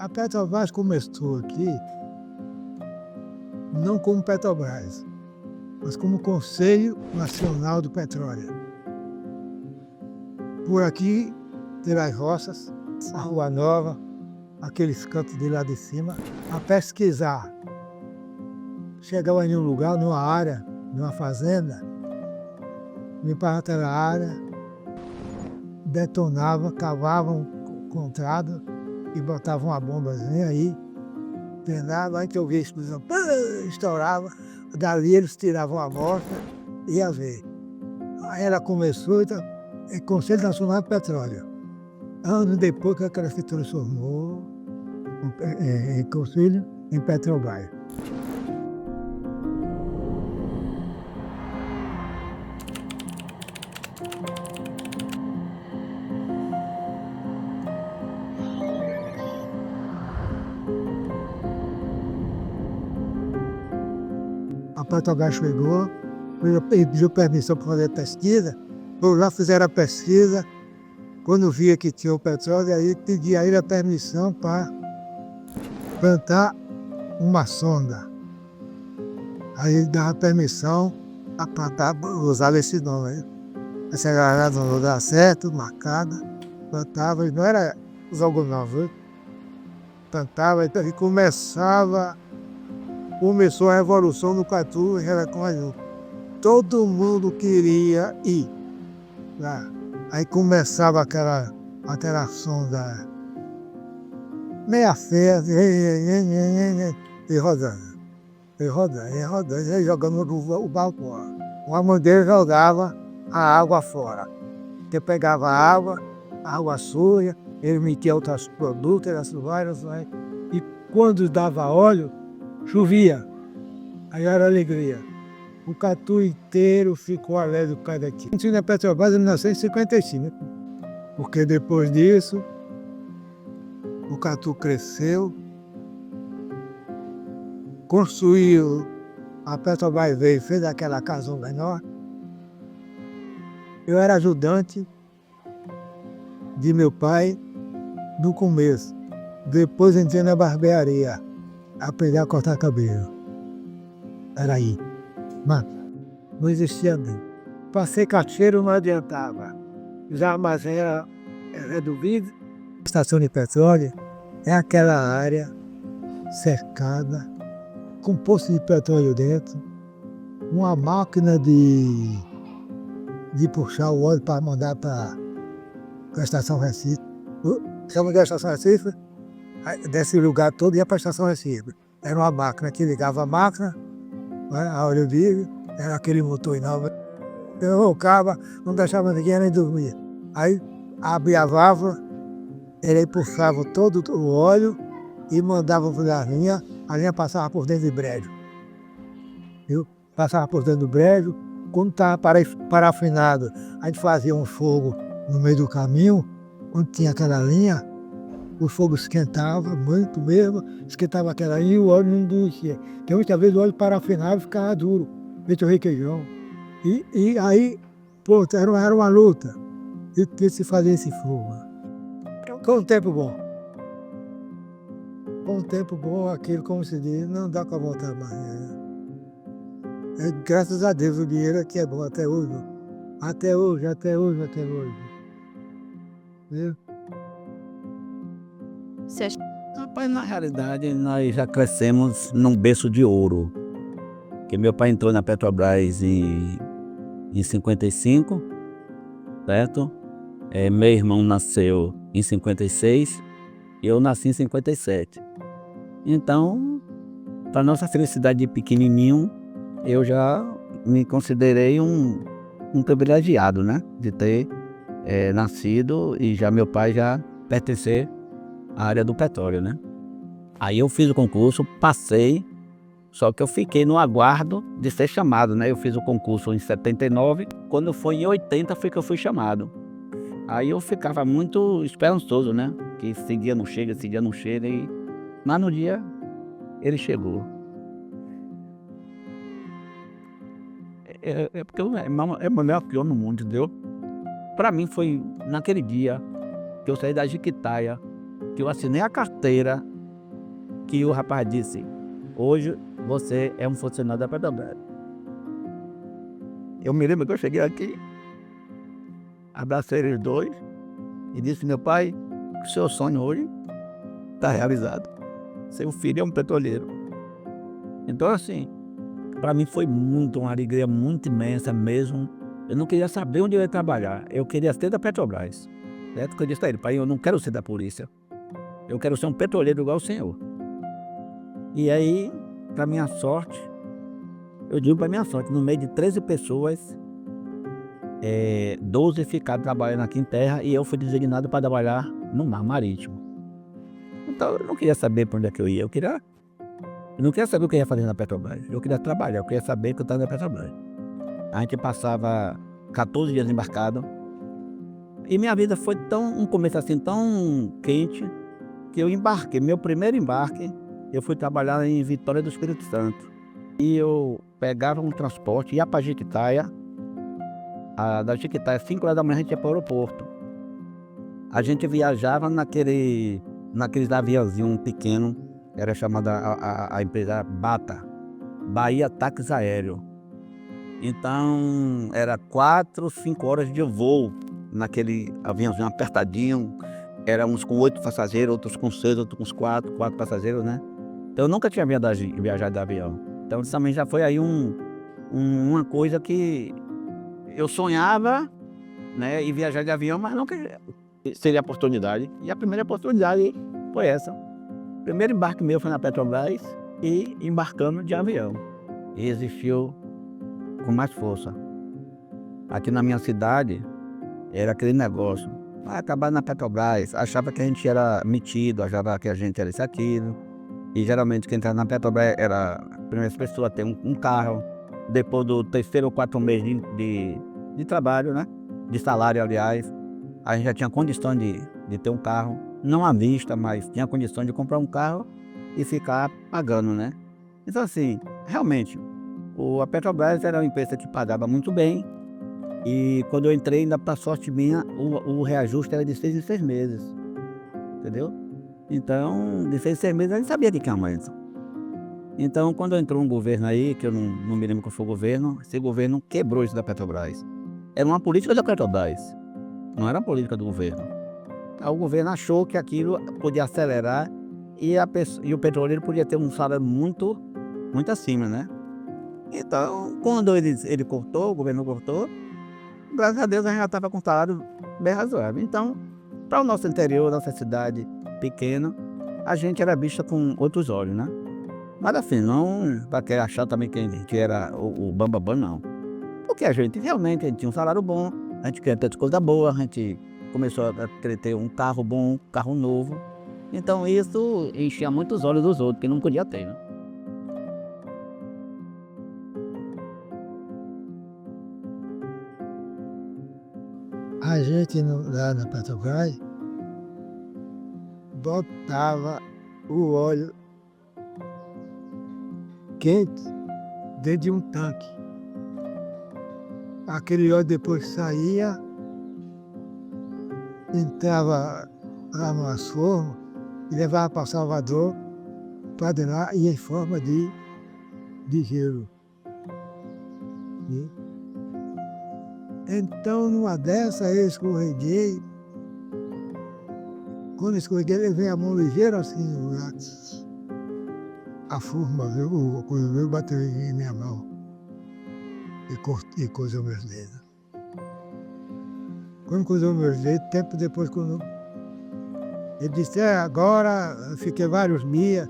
A Petrobras começou aqui não como Petrobras, mas como Conselho Nacional do Petróleo. Por aqui, pelas roças, a Rua Nova, aqueles cantos de lá de cima, a pesquisar. Chegava em um lugar, numa área, numa fazenda, limpava aquela área, detonava, cavavam um contrado e botavam uma bombazinha aí, penava, aí que eu via a explosão, estourava, dali eles tiravam a amostra e ia ver. Aí ela começou, então, é Conselho Nacional de Petróleo. Anos depois que ela se transformou em Conselho em Petrobras. A Petrobras chegou, pediu permissão para fazer pesquisa, por lá fizeram a pesquisa, quando via que tinha o petróleo, aí pedia a ele a permissão para plantar uma sonda. Aí ele dava permissão para plantar, usava esse nome aí. Essa galera no lugar certo, marcada, plantava, não era os algodão, viu? Plantava e começou a revolução no Catu em Relacão. Todo mundo queria ir lá. Aí começava aquela sonda meia feia, e rodando, e jogando o balcão. Uma mão dele jogava a água fora. Você pegava a água suja, ele metia outros produtos, e quando dava óleo, chovia. Aí era alegria. O Catu inteiro ficou alegre por causa daqui. Eu entrei na Petrobras em 1955, porque depois disso, o Catu cresceu, construiu, a Petrobras veio, fez aquela casa menor. Eu era ajudante de meu pai no começo. Depois entrei na barbearia, aprendi a cortar cabelo. Era aí. Mano, não existia nem. Passei cacheiro, não adiantava. Já armazém era do vidro. A estação de petróleo é aquela área cercada, com poço de petróleo dentro, uma máquina de puxar o óleo para mandar para a estação Recife. Chama da estação Recife, desse lugar todo ia para a estação Recife. Era uma máquina que ligava a máquina, a óleo vivo, era aquele motor enorme. Eu rocava, não deixava ninguém nem dormir. Aí abria a válvula, ele puxava todo o óleo e mandava para a linha passava por dentro do brejo. Viu? Passava por dentro do brejo, quando estava parafinado, a gente fazia um fogo no meio do caminho, onde tinha aquela linha, o fogo esquentava muito mesmo, esquentava aquela linha e o óleo não endurecia. Porque muitas vezes o óleo parafinava e ficava duro, feito requeijão. E aí, pô, era uma luta. E que se fazia esse fogo. Com um tempo bom. Com um tempo bom, aquilo, como se diz, não dá para voltar mais. Graças a Deus o dinheiro aqui é bom até hoje. Até hoje. Viu? Rapaz, na realidade, nós já crescemos num berço de ouro. Porque meu pai entrou na Petrobras em 55, certo? Meu irmão nasceu em 56 e eu nasci em 57. Então, para nossa felicidade de pequenininho, eu já me considerei um privilegiado, né? De ter nascido e já meu pai já pertencer à área do petróleo, né? Aí eu fiz o concurso, passei, só que eu fiquei no aguardo de ser chamado, né? Eu fiz o concurso em 79, quando foi em 80 foi que eu fui chamado. Aí eu ficava muito esperançoso, né? Que esse dia não chega, mas no dia ele chegou. Porque é melhor que eu no mundo, entendeu? Para mim foi naquele dia que eu saí da Jiquitaia, que eu assinei a carteira que o rapaz disse: hoje você é um funcionário da Petrobras. Eu me lembro que eu cheguei aqui, abracei eles dois e disse: meu pai, o seu sonho hoje está realizado. Seu filho é um petroleiro. Então, assim, para mim foi muito uma alegria muito imensa mesmo. Eu não queria saber onde eu ia trabalhar. Eu queria ser da Petrobras. Certo? Porque eu disse a ele: pai, eu não quero ser da polícia. Eu quero ser um petroleiro igual o senhor. E aí, para minha sorte, eu digo para minha sorte, no meio de 13 pessoas, 12 ficaram trabalhando aqui em terra e eu fui designado para trabalhar no mar marítimo. Então eu não queria saber para onde é que eu ia. Eu não queria saber o que eu ia fazer na Petrobras. Eu queria trabalhar, eu queria saber que eu estava na Petrobras. A gente passava 14 dias embarcado. E minha vida foi um começo assim tão quente, que eu embarquei. Meu primeiro embarque, eu fui trabalhar em Vitória do Espírito Santo. E eu pegava um transporte, ia para Jequitaia. Da Jequitaia, 5 horas da manhã, a gente ia para o aeroporto. A gente viajava naqueles aviãozinhos pequenos, era chamada a empresa BATA, Bahia Táxi Aéreo. Então, era 4, 5 horas de voo naquele aviãozinho apertadinho. Era uns com 8 passageiros, outros com 6, outros com 4 passageiros, né? Então, eu nunca tinha viajado de avião. Então, isso também já foi aí uma coisa que eu sonhava, né, em viajar de avião, mas nunca seria a oportunidade. E a primeira oportunidade foi essa. O primeiro embarque meu foi na Petrobras e embarcando de avião. E existiu com mais força. Aqui na minha cidade, era aquele negócio: vai acabar na Petrobras. Achava que a gente era metido, achava que a gente era isso, aquilo. E geralmente quem entrava na Petrobras era a primeira pessoa a ter um carro. Depois do 3º ou 4º mês de trabalho, né? De salário, aliás, a gente já tinha condição de ter um carro. Não à vista, mas tinha condição de comprar um carro e ficar pagando, né? Então, assim, realmente, a Petrobras era uma empresa que pagava muito bem. E quando eu entrei, ainda para sorte minha, o reajuste era de 6 em 6 meses. Entendeu? Então, de 6 em 6 meses, a gente sabia de que aumento. Então, quando entrou um governo aí, que eu não me lembro qual foi o governo, esse governo quebrou isso da Petrobras. Era uma política da Petrobras, não era uma política do governo. Aí o governo achou que aquilo podia acelerar e o petroleiro podia ter um salário muito, muito acima, né? Então, quando ele cortou, o governo cortou, graças a Deus a gente já estava com um salário bem razoável. Então, para o nosso interior, nossa cidade pequena, a gente era vista com outros olhos, né? Mas assim, não para querer achar também que a gente era o bambambam, não. Porque a gente realmente tinha um salário bom, a gente queria ter coisa boa, a gente começou a querer ter um carro bom, um carro novo. Então isso enchia muito os olhos dos outros, que não podia ter, né? A gente lá na Petrobras botava o óleo quente dentro de um tanque. Aquele óleo depois saía, entrava lá no açougue e levava para Salvador para drenar e em forma de gelo. E então, numa dessa, eu escorreguei. Quando eu escorreguei, levei a mão ligeira assim no lugar. A forma, o coisa veio, bateu em minha mão e coisou meus dedos. Quando coisou meus dedos, tempo depois, quando ele disse: agora eu fiquei vários dias.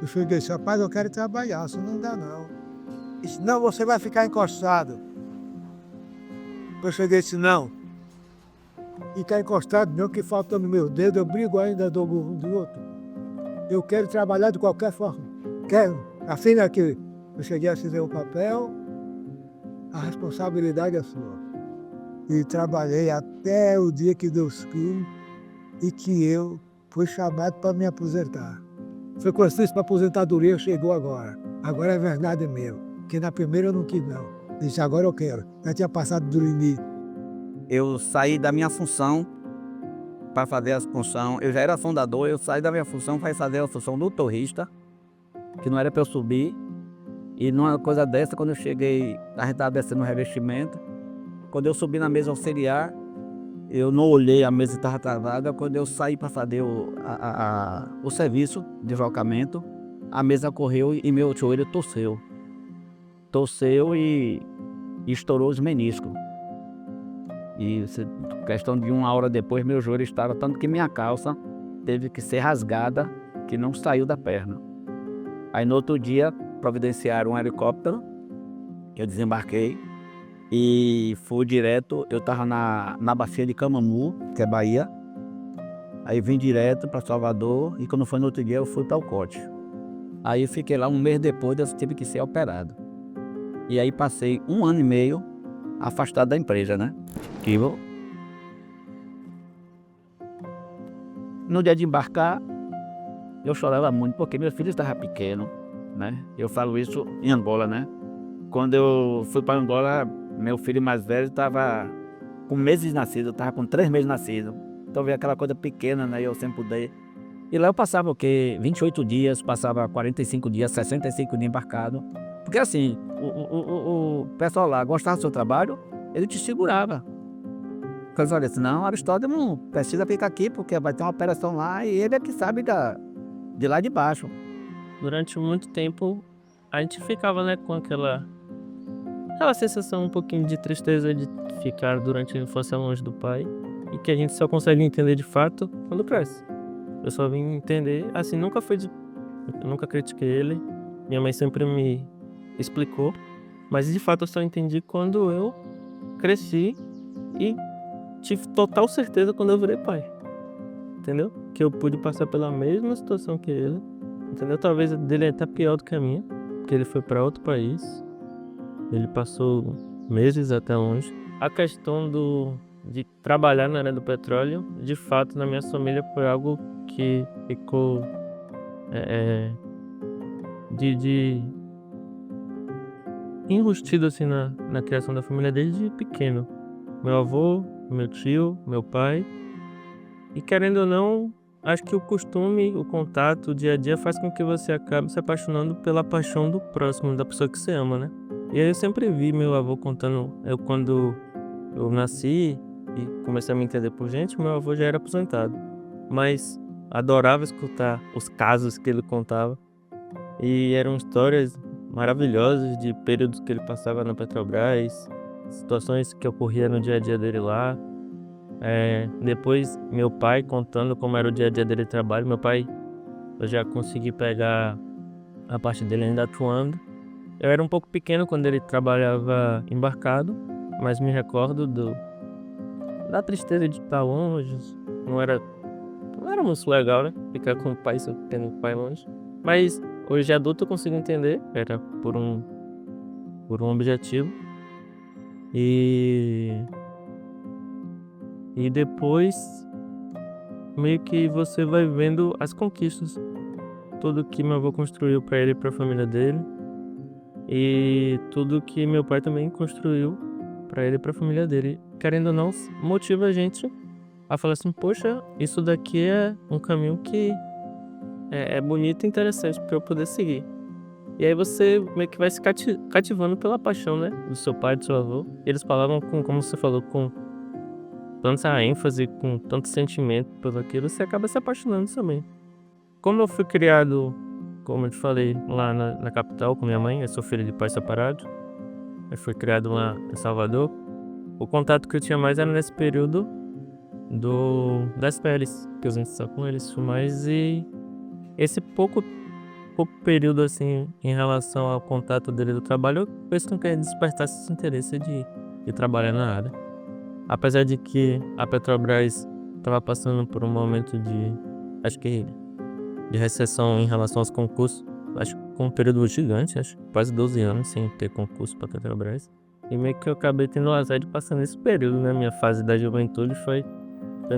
Eu cheguei e disse: rapaz, eu quero trabalhar, isso não dá não. Ele disse: não, você vai ficar encostado. Eu cheguei e disse: não. Ficar encostado não, que faltando meus dedos, eu brigo ainda do outro. Eu quero trabalhar de qualquer forma. Quero. Assina aqui. Eu cheguei a assinar o papel, a responsabilidade é sua. E trabalhei até o dia que Deus quis e que eu fui chamado para me aposentar. Foi consciência para aposentadoria, chegou agora. Agora é verdade mesmo. Que na primeira eu não quis não. Disse: agora eu quero. Já tinha passado do limite. Eu saí da minha função para fazer as funções. Eu já era fundador, eu saí da minha função para fazer a função do torrista, que não era para eu subir. E numa coisa dessa, quando eu cheguei, a gente estava descendo o revestimento. Quando eu subi na mesa auxiliar, eu não olhei, a mesa estava travada. Quando eu saí para fazer o serviço de deslocamento, a mesa correu e meu joelho torceu. Torceu e estourou os meniscos. E questão de 1 hora depois, meu joelho estava, tanto que minha calça teve que ser rasgada, que não saiu da perna. Aí no outro dia, providenciaram um helicóptero, que eu desembarquei, e fui direto, eu estava na bacia de Camamu, que é Bahia. Aí vim direto para Salvador, e quando foi no outro dia, eu fui para o Cote. Aí eu fiquei lá 1 mês depois, eu tive que ser operado. E aí passei 1 ano e meio afastado da empresa, né? No dia de embarcar, eu chorava muito, porque meu filho estava pequeno, né? Eu falo isso em Angola, né? Quando eu fui para Angola, meu filho mais velho estava com meses de nascido, eu estava com 3 meses de nascido. Então veio aquela coisa pequena, né? Eu sempre pude. E lá eu passava o quê? 28 dias, passava 45 dias, 65 dias embarcado. Porque assim, o pessoal lá gostava do seu trabalho, ele te segurava. Porque eles olham assim, não, Aristóteles não precisa ficar aqui, porque vai ter uma operação lá e ele é que sabe de lá de baixo. Durante muito tempo, a gente ficava, né, com aquela sensação um pouquinho de tristeza de ficar durante a infância longe do pai, e que a gente só consegue entender de fato quando cresce. Eu só vim entender, assim, eu nunca critiquei ele, minha mãe sempre me explicou, mas de fato eu só entendi quando eu cresci e tive total certeza quando eu virei pai, entendeu? Que eu pude passar pela mesma situação que ele, entendeu? Talvez dele é até pior do que a minha, porque ele foi para outro país, ele passou meses até longe. A questão de trabalhar na área do petróleo, de fato, na minha família foi algo que ficou de enrustido assim na criação da família desde pequeno. Meu avô, meu tio, meu pai. E querendo ou não, acho que o costume, o contato, o dia a dia faz com que você acabe se apaixonando pela paixão do próximo, da pessoa que você ama, né? E aí eu sempre vi meu avô contando, quando eu nasci e comecei a me entender por gente, meu avô já era aposentado. Mas adorava escutar os casos que ele contava. E eram histórias maravilhosas de períodos que ele passava na Petrobras, situações que ocorriam no dia a dia dele lá. Depois meu pai contando como era o dia a dia dele de trabalho. Meu pai, eu já consegui pegar a parte dele ainda atuando. Eu era um pouco pequeno quando ele trabalhava embarcado, mas me recordo da tristeza de estar longe. Não era muito legal, né? Ficar com o pai, tendo o pai longe. Mas hoje adulto eu consigo entender, era por um objetivo. E depois meio que você vai vendo as conquistas, tudo que meu avô construiu para ele e para a família dele, e tudo que meu pai também construiu para ele e para a família dele. Querendo ou não, motiva a gente a falar assim, poxa, isso daqui é um caminho que é bonito e interessante para eu poder seguir. E aí você meio que vai se cativando pela paixão, né, do seu pai, do seu avô. Eles falavam como você falou, com tanta ênfase, com tanto sentimento por aquilo, você acaba se apaixonando também. Como eu fui criado, como eu te falei, lá na capital com minha mãe, eu sou filho de pais separados, eu fui criado lá em Salvador, o contato que eu tinha mais era nesse período das férias, que a gente só com eles, mais, e esse pouco período assim em relação ao contato dele do trabalho fez com que ele despertasse esse interesse de trabalhar na área. Apesar de que a Petrobras estava passando por um momento de recessão em relação aos concursos, acho que com um período gigante, acho que quase 12 anos sem ter concurso para a Petrobras. E meio que eu acabei tendo o azar de passar nesse período, né? Minha fase da juventude foi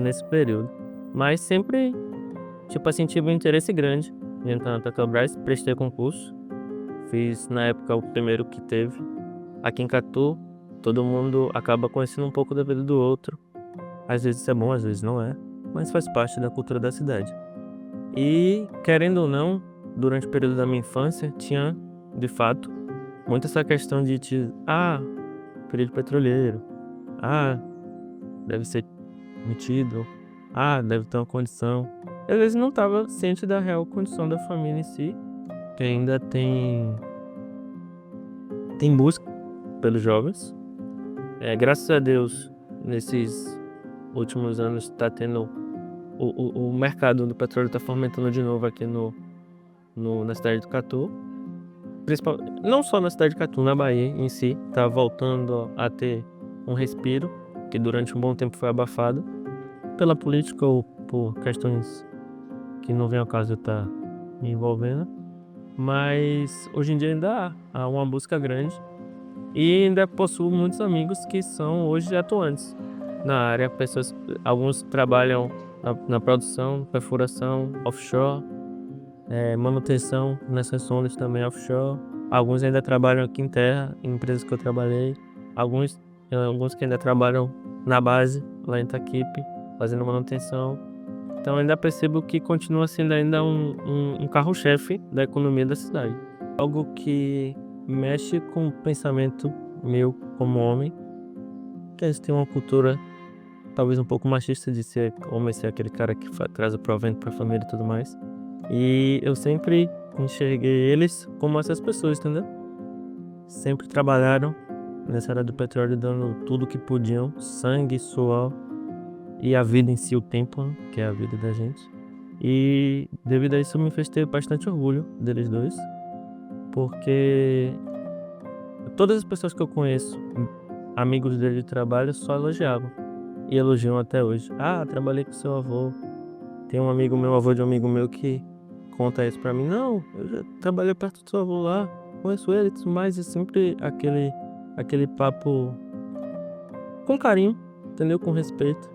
nesse período. Mas sempre, tipo assim, tive um interesse grande de entrar na Petrobras, prestei concurso. Fiz, na época, o primeiro que teve. Aqui em Catu, todo mundo acaba conhecendo um pouco da vida do outro. Às vezes é bom, às vezes não é. mas faz parte da cultura da cidade. E, querendo ou não, durante o período da minha infância, tinha, de fato, muito essa questão de período petroleiro, deve ser metido, deve ter uma condição. E às vezes não estava ciente da real condição da família em si, que ainda tem busca pelos jovens. Graças a Deus, nesses últimos anos está tendo o mercado do petróleo está fomentando de novo aqui na cidade de Catu. Não só na cidade de Catu, na Bahia em si, está voltando a ter um respiro, que durante um bom tempo foi abafado pela política ou por questões que não vem ao caso de estar me envolvendo. Mas hoje em dia ainda há uma busca grande e ainda possuo muitos amigos que são hoje atuantes na área. Alguns trabalham na produção, perfuração, offshore, manutenção nessas sondas também offshore. Alguns ainda trabalham aqui em terra, em empresas que eu trabalhei. Alguns que ainda trabalham na base, lá em Itaquipe, fazendo manutenção. Então ainda percebo que continua sendo ainda um carro-chefe da economia da cidade. Algo que mexe com o pensamento meu como homem, que a gente tem uma cultura talvez um pouco machista de ser homem, ser aquele cara que traz o provento para a família e tudo mais. E eu sempre enxerguei eles como essas pessoas, entendeu? Sempre trabalharam nessa área do petróleo, dando tudo que podiam, sangue, suor e a vida em si, o tempo, né, que é a vida da gente. E devido a isso eu me fez ter bastante orgulho deles dois, porque todas as pessoas que eu conheço, amigos dele de trabalho, só elogiavam. E elogiam até hoje. Trabalhei com seu avô. Tem um amigo meu, avô de um amigo meu, que conta isso pra mim. Não, eu já trabalhei perto do seu avô lá, conheço ele e tudo mais. E sempre aquele papo com carinho, entendeu? Com respeito.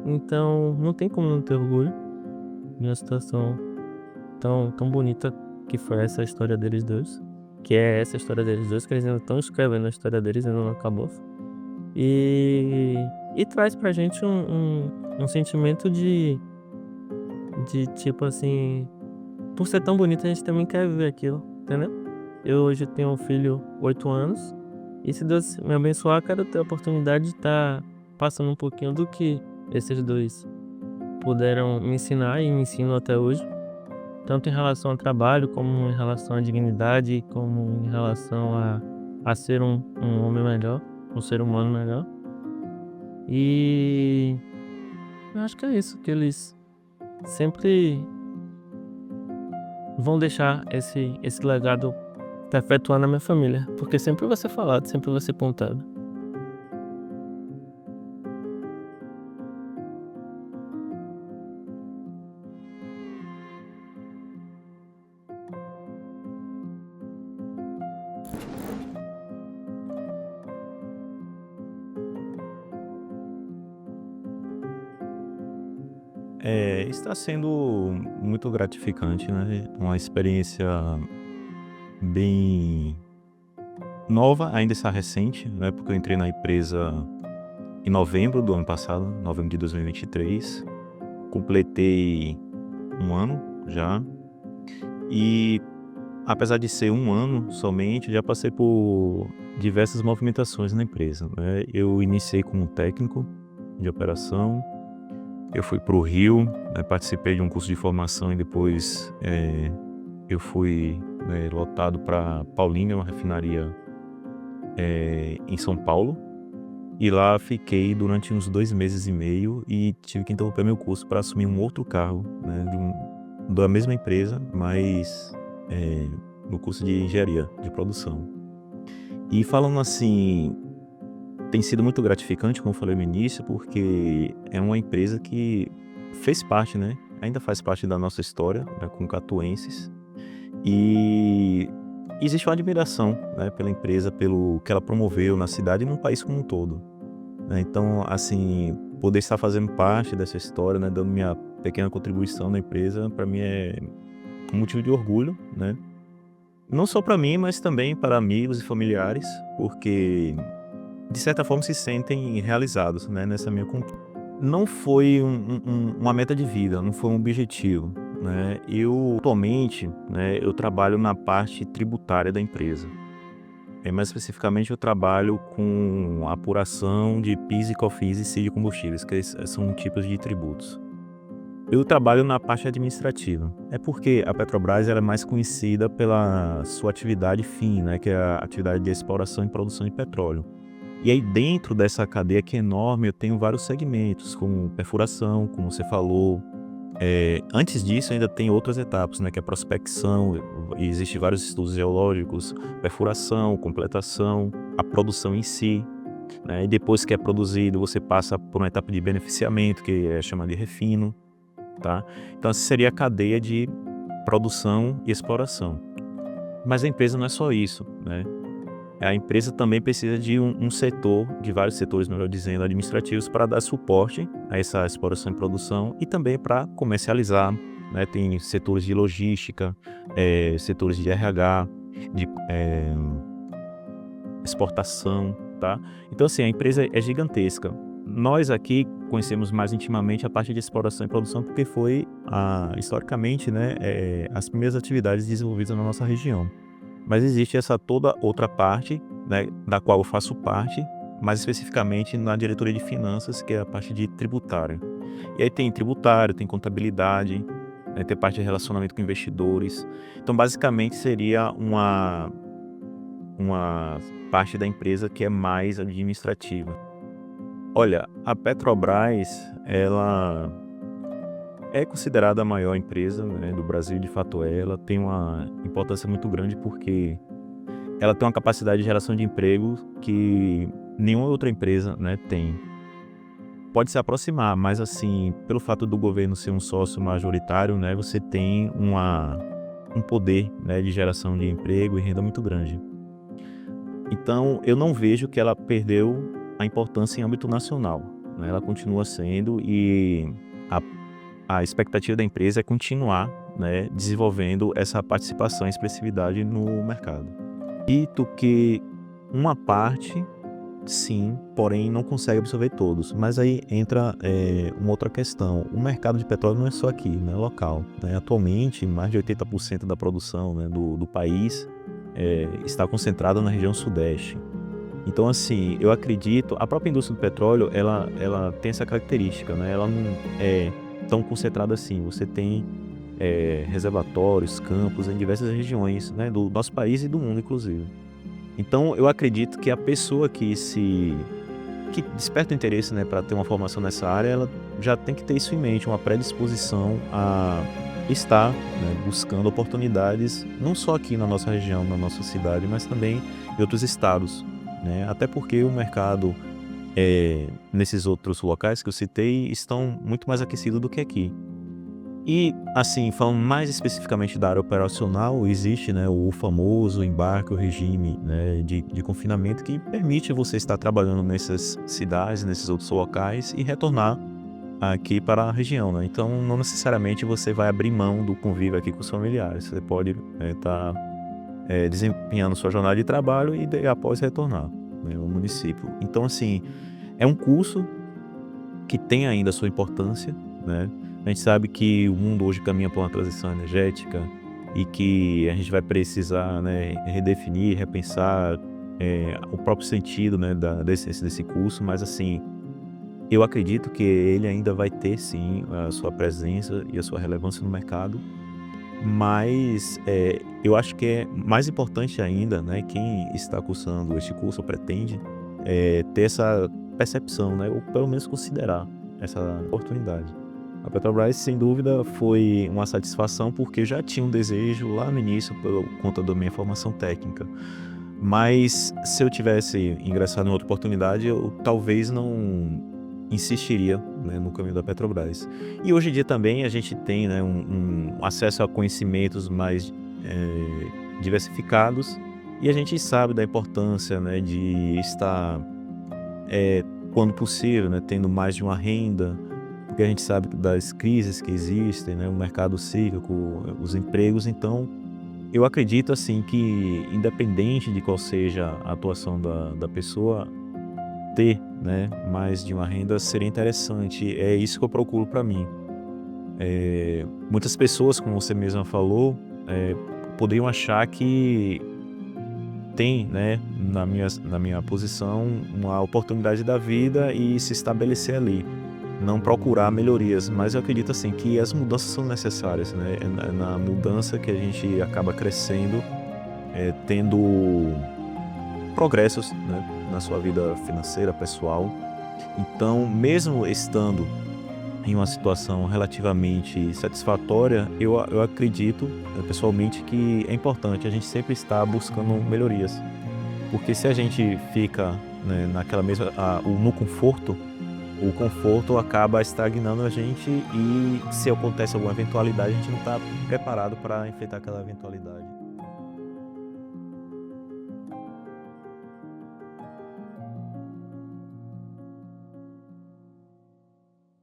Então não tem como não ter orgulho de uma situação tão bonita que foi essa história deles dois. Que é essa história deles dois, que eles ainda estão escrevendo a história deles, ainda não acabou. E traz pra gente um sentimento de tipo assim, por ser tão bonito a gente também quer viver aquilo, entendeu? Eu hoje tenho um filho 8 anos e se Deus me abençoar, quero ter a oportunidade de estar passando um pouquinho do que esses dois puderam me ensinar e me ensinam até hoje, tanto em relação ao trabalho, como em relação à dignidade, como em relação a ser um homem melhor, um ser humano melhor. E eu acho que é isso, que eles sempre vão deixar esse legado perpetuar na minha família, porque sempre vai ser falado, sempre vai ser contado. Está sendo muito gratificante, né? Uma experiência bem nova, ainda está recente, né? Porque eu entrei na empresa em novembro do ano passado, novembro de 2023. Completei 1 ano já. E apesar de ser 1 ano somente, já passei por diversas movimentações na empresa, né? Eu iniciei como técnico de operação. Eu fui para o Rio, né, participei de um curso de formação e depois eu fui lotado para Paulínia, uma refinaria em São Paulo. E lá fiquei durante uns 2 meses e meio e tive que interromper meu curso para assumir um outro cargo, né, da mesma empresa, mas no curso de engenharia de produção. E falando assim, tem sido muito gratificante, como eu falei no início, porque é uma empresa que fez parte, né? Ainda faz parte da nossa história, né, com catuenses. E existe uma admiração, né, pela empresa, pelo que ela promoveu na cidade e no país como um todo, né? Então, assim, poder estar fazendo parte dessa história, né, dando minha pequena contribuição na empresa, para mim é um motivo de orgulho, né? Não só para mim, mas também para amigos e familiares, porque de certa forma se sentem realizados, né, nessa minha conquista. não foi uma meta de vida, não foi um objetivo, né? Eu, atualmente, né, eu trabalho na parte tributária da empresa. Mais especificamente, eu trabalho com a apuração de PIS e COFINS e CID de combustíveis, que são tipos de tributos. Eu trabalho na parte administrativa. É porque a Petrobras ela é mais conhecida pela sua atividade fim, né, que é a atividade de exploração e produção de petróleo. E aí dentro dessa cadeia que é enorme, eu tenho vários segmentos, como perfuração, como você falou. Antes disso ainda tem outras etapas, né, que é a prospecção, e existem vários estudos geológicos, perfuração, completação, a produção em si, né, e depois que é produzido você passa por uma etapa de beneficiamento, que é chamada de refino, tá? Então essa seria a cadeia de produção e exploração. Mas a empresa não é só isso, né? A empresa também precisa de um setor, de vários setores, melhor dizendo, administrativos, para dar suporte a essa exploração e produção e também para comercializar, né? Tem setores de logística, setores de RH, de exportação, tá? Então, assim, a empresa é gigantesca. Nós aqui conhecemos mais intimamente a parte de exploração e produção porque foi, historicamente, né, as primeiras atividades desenvolvidas na nossa região. Mas existe essa toda outra parte, né, da qual eu faço parte, mais especificamente na diretoria de finanças, que é a parte de tributária. E aí tem tributário, tem contabilidade, né, tem parte de relacionamento com investidores. Então, basicamente, seria uma parte da empresa que é mais administrativa. Olha, a Petrobras, ela é considerada a maior empresa, né, do Brasil, de fato ela tem uma importância muito grande porque ela tem uma capacidade de geração de emprego que nenhuma outra empresa, né, tem. Pode se aproximar, mas assim, pelo fato do governo ser um sócio majoritário, né, você tem um poder, né, de geração de emprego e renda muito grande. Então, eu não vejo que ela perdeu a importância em âmbito nacional, né, ela continua sendo e a expectativa da empresa é continuar, né, desenvolvendo essa participação e expressividade no mercado. Dito que uma parte, sim, porém não consegue absorver todos. Mas aí entra uma outra questão. O mercado de petróleo não é só aqui, né, local. Né? Atualmente, mais de 80% da produção, né, do país está concentrada na região sudeste. Então, assim, eu acredito, a própria indústria do petróleo, ela tem essa característica, né? Ela não é tão concentrada assim. Você tem reservatórios, campos em diversas regiões, né, do nosso país e do mundo, inclusive. Então, eu acredito que a pessoa que desperta interesse, né, para ter uma formação nessa área, ela já tem que ter isso em mente, uma predisposição a estar, né, buscando oportunidades, não só aqui na nossa região, na nossa cidade, mas também em outros estados. Né? Até porque o mercado nesses outros locais que eu citei estão muito mais aquecidos do que aqui. E, assim, falando mais especificamente da área operacional, existe, né, o famoso embarque, o regime, né, de confinamento que permite você estar trabalhando nessas cidades, nesses outros locais e retornar aqui para a região. Né? Então, não necessariamente você vai abrir mão do convívio aqui com os familiares. Você pode estar desempenhando sua jornada de trabalho e após retornar, né, ao município. Então, assim, é um curso que tem ainda a sua importância, né? A gente sabe que o mundo hoje caminha por uma transição energética e que a gente vai precisar, né, redefinir, repensar o próprio sentido, né, desse curso, mas assim, eu acredito que ele ainda vai ter sim a sua presença e a sua relevância no mercado, mas eu acho que é mais importante ainda, né, quem está cursando este curso ou pretende ter essa percepção, né, ou pelo menos considerar essa oportunidade. A Petrobras, sem dúvida, foi uma satisfação porque eu já tinha um desejo lá no início por conta da minha formação técnica. Mas se eu tivesse ingressado em outra oportunidade, eu talvez não insistiria, né, no caminho da Petrobras. E hoje em dia também a gente tem, né, um acesso a conhecimentos mais diversificados e a gente sabe da importância, né, de estar, quando possível, né, tendo mais de uma renda, porque a gente sabe das crises que existem, né, o mercado cíclico, os empregos. Então, eu acredito assim que, independente de qual seja a atuação da pessoa, ter, né, mais de uma renda, seria interessante. É isso que eu procuro para mim. Muitas pessoas, como você mesma falou, poderiam achar que tem, né, na minha posição, uma oportunidade da vida e se estabelecer ali, não procurar melhorias, mas eu acredito assim que as mudanças são necessárias, né? É na mudança que a gente acaba crescendo, tendo progressos, né, na sua vida financeira, pessoal. Então, mesmo estando em uma situação relativamente satisfatória, eu acredito, pessoalmente, que é importante a gente sempre estar buscando melhorias. Porque se a gente fica, né, naquela mesma, no conforto, o conforto acaba estagnando a gente e se acontece alguma eventualidade, a gente não está preparado para enfrentar aquela eventualidade.